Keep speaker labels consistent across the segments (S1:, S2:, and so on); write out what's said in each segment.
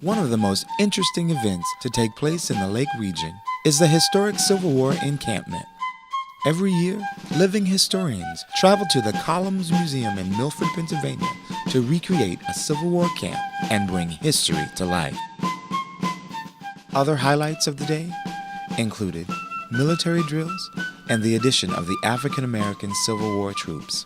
S1: One of the most interesting events to take place in the Lake region is the historic Civil War encampment. Every year, living historians travel to the Columns Museum in Milford, Pennsylvania to recreate a Civil War camp and bring history to life. Other highlights of the day included military drills and the addition of the African American Civil War troops.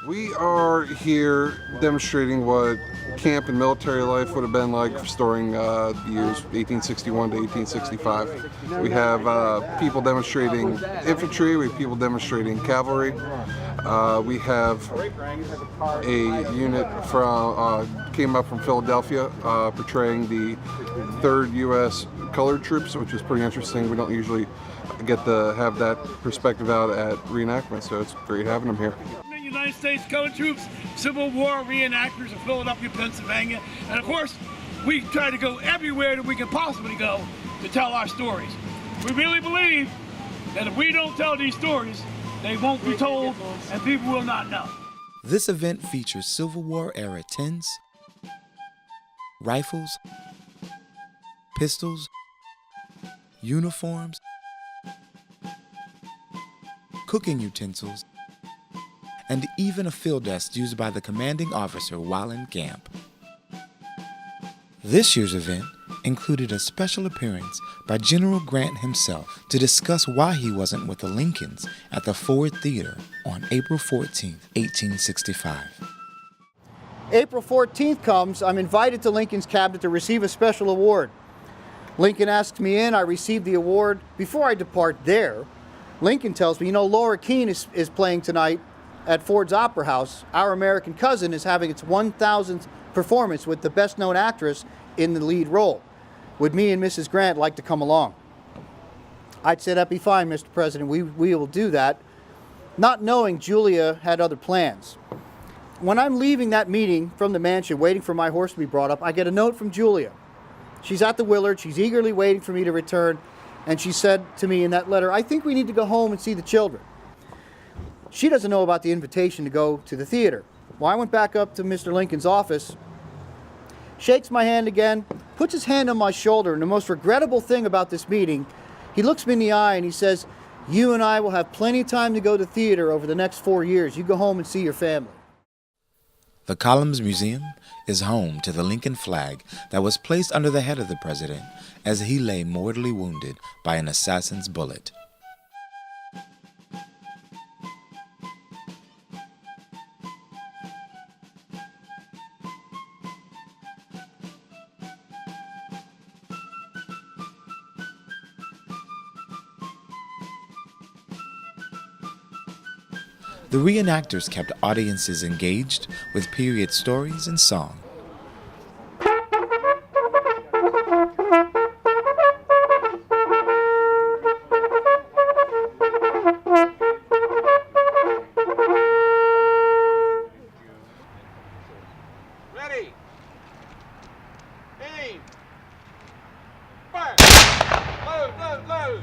S2: We are here demonstrating what camp and military life would have been like during the years 1861 to 1865. We have people demonstrating infantry, we have people demonstrating cavalry. We have a unit came up from Philadelphia portraying the 3rd U.S. Colored Troops, which is pretty interesting. We don't usually get to have that perspective out at reenactment, so it's great having them here.
S3: United States Colored Troops, Civil War reenactors of Philadelphia, Pennsylvania. And of course, we try to go everywhere that we can possibly go to tell our stories. We really believe that if we don't tell these stories, they won't be told and people will not know.
S1: This event features Civil War era tents, rifles, pistols, uniforms, cooking utensils, and even a field desk used by the commanding officer while in camp. This year's event included a special appearance by General Grant himself to discuss why he wasn't with the Lincolns at the Ford Theater on April 14, 1865.
S4: April 14th comes, I'm invited to Lincoln's cabinet to receive a special award. Lincoln asks me in, I receive the award. Before I depart there, Lincoln tells me, Laura Keene is playing tonight at Ford's Opera House. Our American Cousin is having its 1,000th performance with the best-known actress in the lead role. Would me and Mrs. Grant like to come along? I'd say that'd be fine, Mr. President. We will do that, not knowing Julia had other plans. When I'm leaving that meeting from the mansion, waiting for my horse to be brought up, I get a note from Julia. She's at the Willard. She's eagerly waiting for me to return, and she said to me in that letter, I think we need to go home and see the children. She doesn't know about the invitation to go to the theater. Well, I went back up to Mr. Lincoln's office, shakes my hand again, puts his hand on my shoulder, and the most regrettable thing about this meeting, he looks me in the eye and he says, you and I will have plenty of time to go to theater over the next 4 years. You go home and see your family.
S1: The Columns Museum is home to the Lincoln flag that was placed under the head of the president as he lay mortally wounded by an assassin's bullet. The reenactors kept audiences engaged with period stories and song.
S3: Ready? Aim! Fire! Load!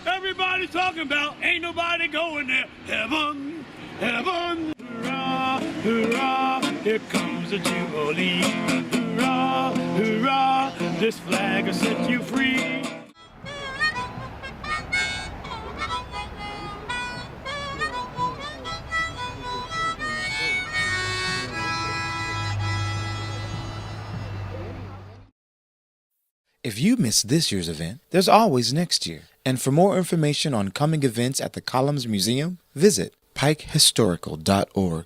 S3: Everybody's talking about ain't nobody going there. Heaven, heaven. Hurrah, hurrah, here comes the Jubilee. Hurrah, hurrah, this flag will set you free.
S1: If you missed this year's event, there's always next year. And for more information on coming events at the Columns Museum, visit pikehistorical.org.